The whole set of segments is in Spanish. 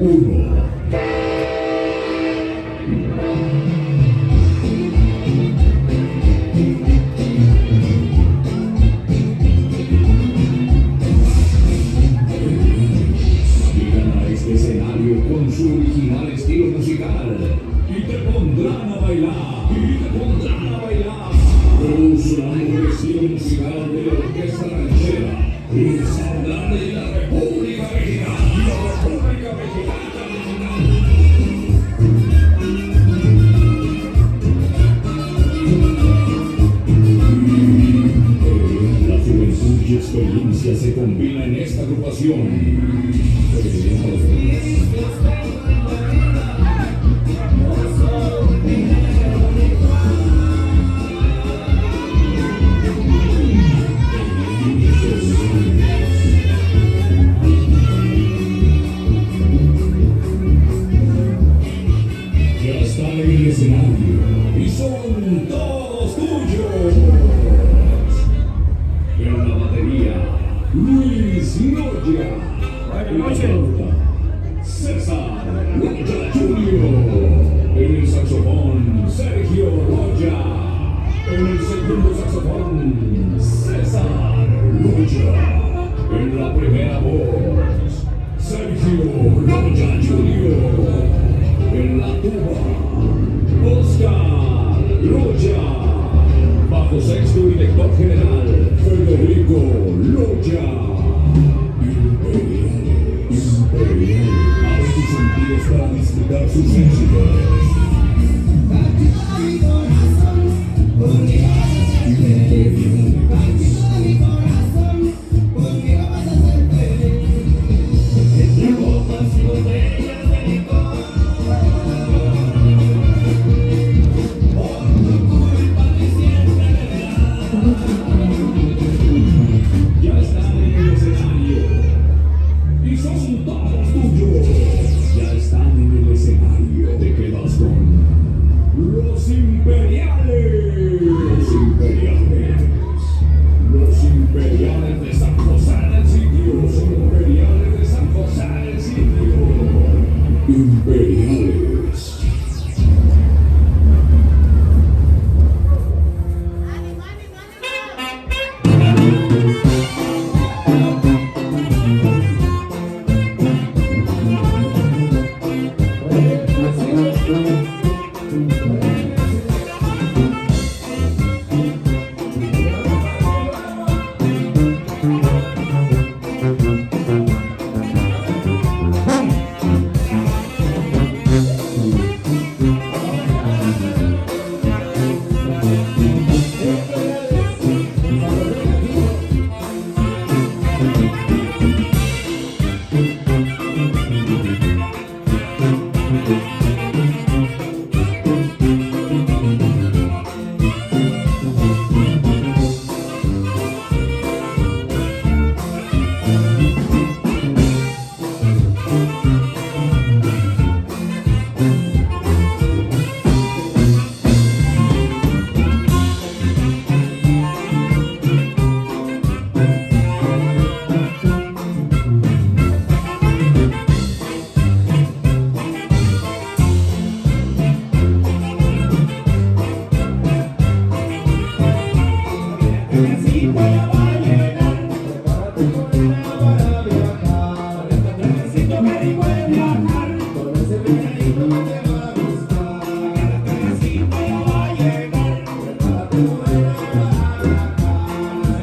1. Escenario con su original estilo musical y te pondrán a bailar, usando el estilo musical de la orquesta ranchera y saldrán de la República Mexicana, La juventud y experiencia se combinan en esta agrupación. Ya están en el escenario y son todos tuyos. En la batería, Luis Noya. Buenas noches. César Loya Jr. En el saxofón, Sergio Loya. En el segundo saxofón, César Loya. En la primera voz, Sergio Loya Jr. En la tuba, Bosque Loya. Bajo sexto director general, Federico Loya. Imperiales. Abre tus sentidos para disfrutar sus éxitos. Ya están en el escenario y son todos tuyos. Ya están en el escenario. Te quedas con los Imperiales. Los Imperiales de San José del Sitio. Los Imperiales de San José del Sitio. Imperiales.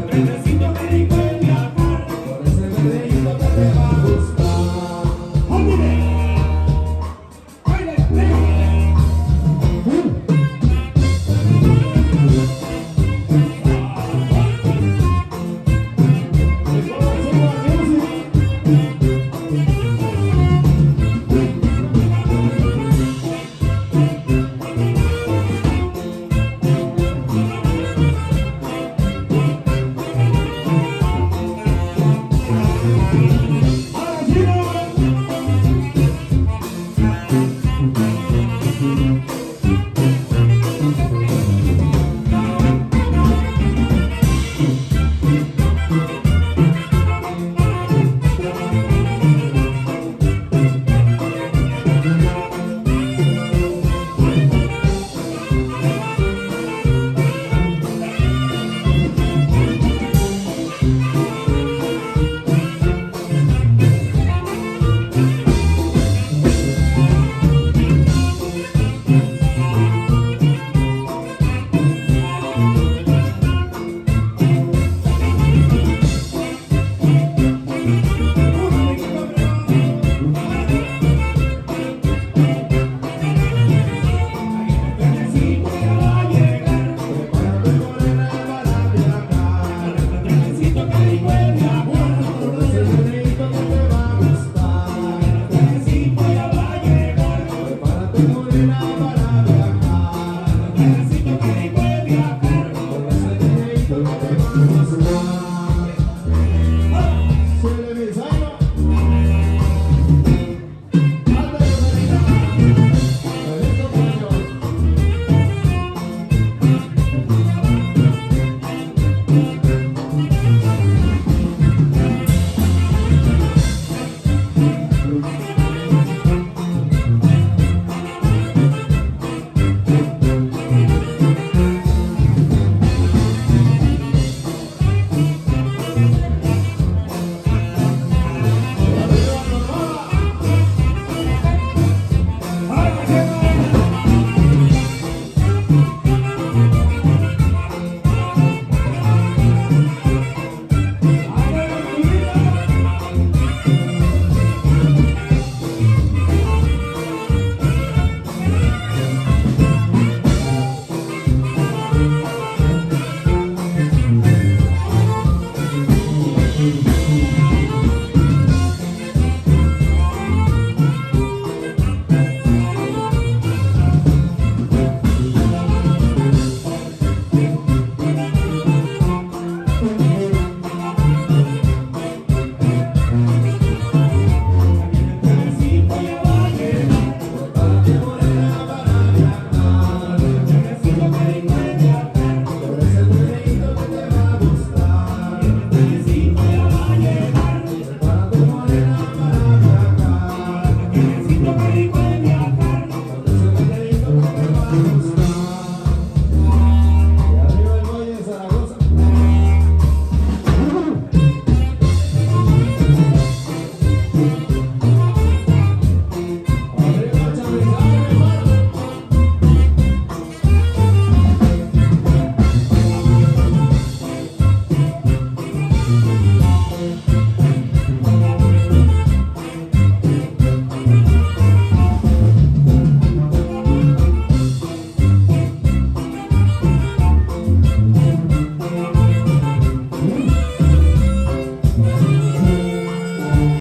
Trenecito que rico es viajar, con ese bebedito que te va a gustar.